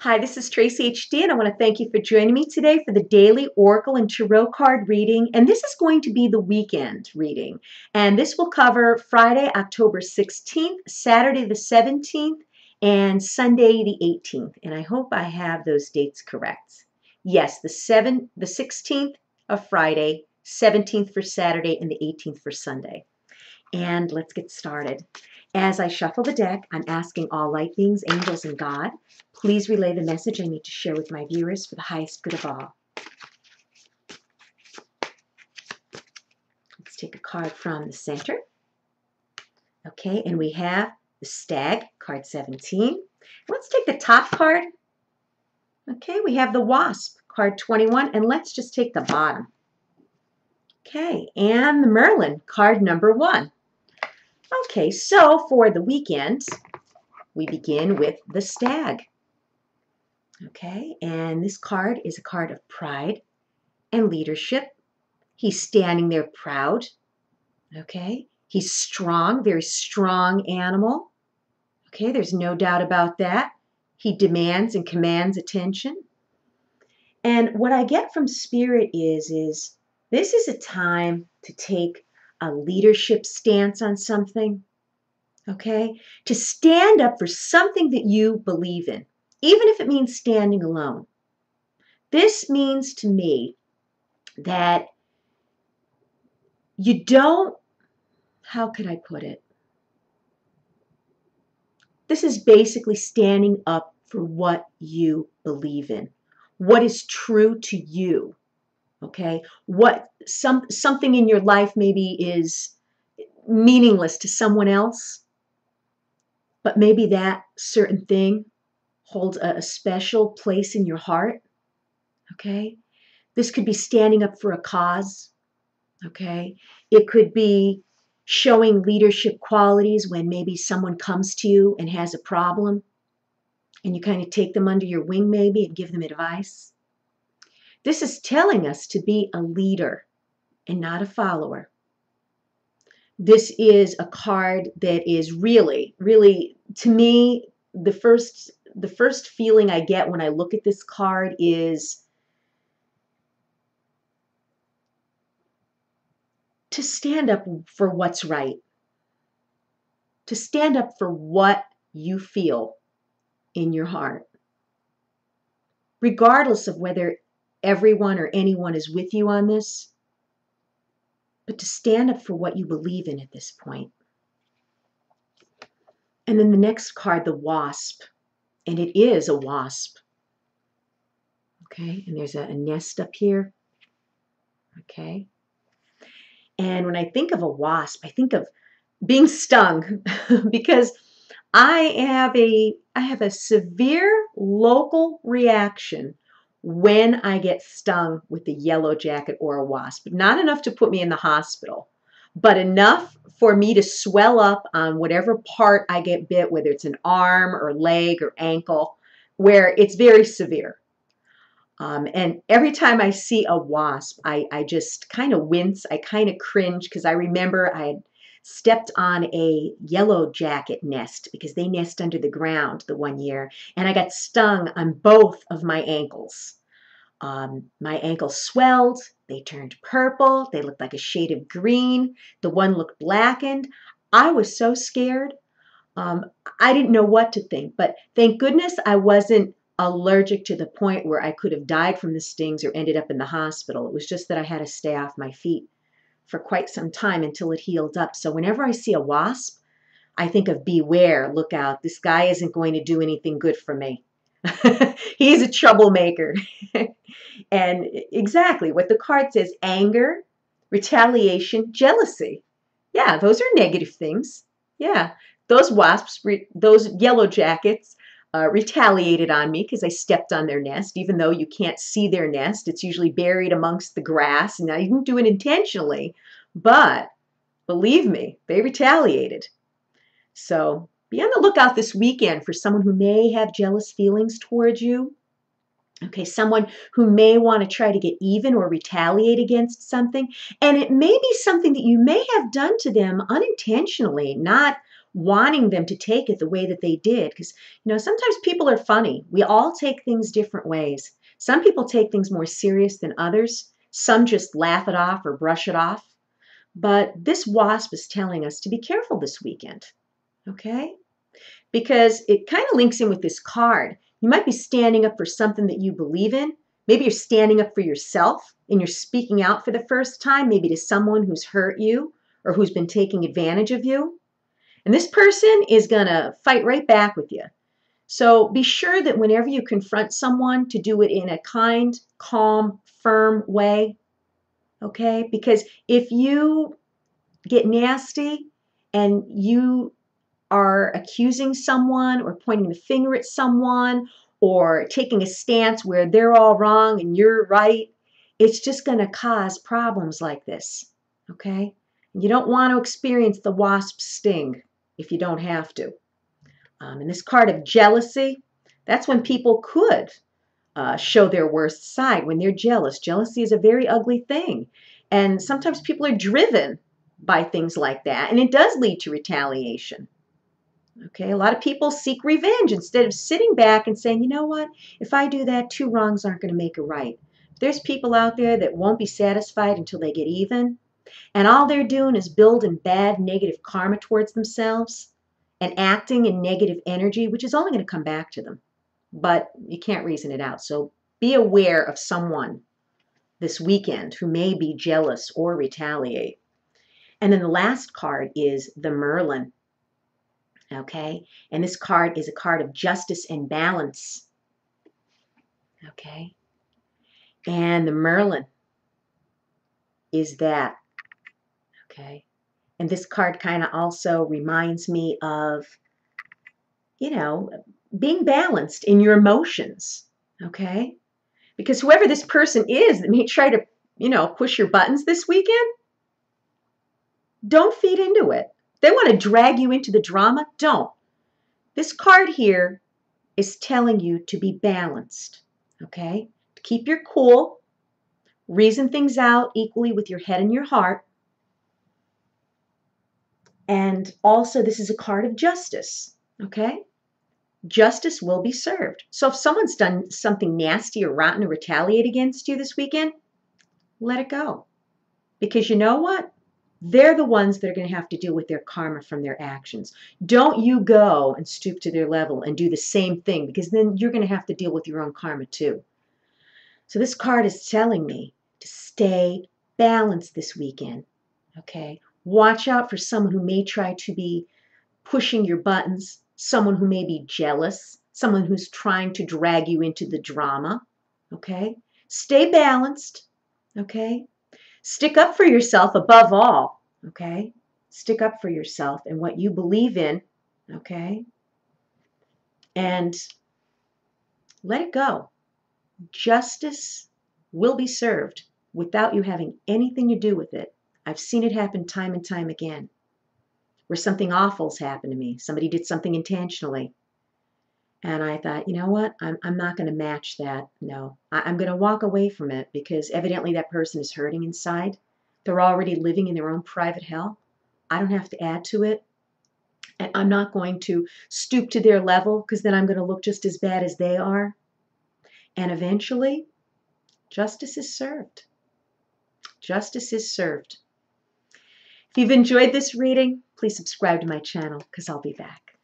Hi, this is Tracy HD, and I want to thank you for joining me today for the daily Oracle and Tarot card reading. And this is going to be the weekend reading. And this will cover Friday, October 16th, Saturday the 17th, and Sunday the 18th. And I hope I have those dates correct. Yes, the 16th of Friday, 17th for Saturday, and the 18th for Sunday. And let's get started. As I shuffle the deck, I'm asking all light beings, angels, and God, please relay the message I need to share with my viewers for the highest good of all. Let's take a card from the center. Okay, and we have the Stag, card 17. Let's take the top card. Okay, we have the Wasp, card 21, and let's just take the bottom. Okay, and the Merlin, card number 1. Okay, so for the weekend, we begin with the Stag. Okay, and this card is a card of pride and leadership. He's standing there proud. Okay, he's strong, very strong animal. Okay, there's no doubt about that. He demands and commands attention. And what I get from Spirit is this is a time to take a leadership stance on something. Okay, to stand up for something that you believe in, even if it means standing alone. This means to me that you don't, how could I put it? This is basically standing up for what you believe in, what is true to you. Okay, what something in your life maybe is meaningless to someone else, but maybe that certain thing holds a special place in your heart. Okay, this could be standing up for a cause. Okay, it could be showing leadership qualities when maybe someone comes to you and has a problem and you kind of take them under your wing maybe and give them advice. This is telling us to be a leader and not a follower. This is a card that is really, to me, the first feeling I get when I look at this card is to stand up for what's right, to stand up for what you feel in your heart, regardless of whether everyone or anyone is with you on this, but to stand up for what you believe in at this point. And then the next card, the Wasp, and it is a wasp. Okay, and there's a nest up here. Okay. And when I think of a wasp, I think of being stung because I have a severe local reaction when I get stung with a yellow jacket or a wasp. Not enough to put me in the hospital, but enough for me to swell up on whatever part I get bit, whether it's an arm or leg or ankle, where it's very severe. And every time I see a wasp, I just kind of wince. I kind of cringe because I remember I had stepped on a yellow jacket nest because they nest under the ground the one year, and I got stung on both of my ankles. My ankles swelled, they turned purple, they looked like a shade of green, the one looked blackened. I was so scared. I didn't know what to think, but thank goodness I wasn't allergic to the point where I could have died from the stings or ended up in the hospital. It was just that I had to stay off my feet for quite some time until it healed up. So whenever I see a wasp, I think of beware, look out. This guy isn't going to do anything good for me. He's a troublemaker. And exactly what the card says, anger, retaliation, jealousy. Yeah, those are negative things. Yeah, those wasps, those yellow jackets, retaliated on me because I stepped on their nest, even though you can't see their nest. It's usually buried amongst the grass, and I didn't do it intentionally, but believe me, they retaliated. So be on the lookout this weekend for someone who may have jealous feelings towards you. Okay, someone who may want to try to get even or retaliate against something. And it may be something that you may have done to them unintentionally, not wanting them to take it the way that they did. Because, sometimes people are funny. We all take things different ways. Some people take things more serious than others. Some just laugh it off or brush it off. But this wasp is telling us to be careful this weekend, okay? Because it kind of links in with this card. You might be standing up for something that you believe in. Maybe you're standing up for yourself and you're speaking out for the first time, maybe to someone who's hurt you or who's been taking advantage of you. And this person is going to fight right back with you. So be sure that whenever you confront someone, to do it in a kind, calm, firm way, okay? Because if you get nasty and you are accusing someone or pointing the finger at someone or taking a stance where they're all wrong and you're right, it's just going to cause problems like this, okay? You don't want to experience the wasp sting if you don't have to. And this card of jealousy, that's when people could show their worst side, when they're jealous. Jealousy is a very ugly thing. And sometimes people are driven by things like that, and it does lead to retaliation. Okay, a lot of people seek revenge instead of sitting back and saying, you know what, if I do that, two wrongs aren't going to make a right. There's people out there that won't be satisfied until they get even, and all they're doing is building bad, negative karma towards themselves and acting in negative energy, which is only going to come back to them. But you can't reason it out. So be aware of someone this weekend who may be jealous or retaliate. And then the last card is the Merlin. Okay, and this card is a card of justice and balance. Okay, and the Merlin is that. Okay, and this card kind of also reminds me of, being balanced in your emotions. Okay, because whoever this person is that may try to, push your buttons this weekend, don't feed into it. They want to drag you into the drama. Don't. This card here is telling you to be balanced, okay? To keep your cool, reason things out equally with your head and your heart. And also, this is a card of justice, okay? Justice will be served. So if someone's done something nasty or rotten to retaliate against you this weekend, let it go. Because you know what? They're the ones that are going to have to deal with their karma from their actions. Don't you go and stoop to their level and do the same thing, because then you're going to have to deal with your own karma too. So this card is telling me to stay balanced this weekend, okay? Watch out for someone who may try to be pushing your buttons, someone who may be jealous, someone who's trying to drag you into the drama, okay? Stay balanced, okay? Stick up for yourself above all, okay? Stick up for yourself and what you believe in, okay? And let it go. Justice will be served without you having anything to do with it. I've seen it happen time and time again, where something awful's happened to me. Somebody did something intentionally. And I thought, you know what? I'm not going to match that. No, I'm going to walk away from it, because evidently that person is hurting inside. They're already living in their own private hell. I don't have to add to it. And I'm not going to stoop to their level, because then I'm going to look just as bad as they are. And eventually, justice is served. Justice is served. If you've enjoyed this reading, please subscribe to my channel, because I'll be back.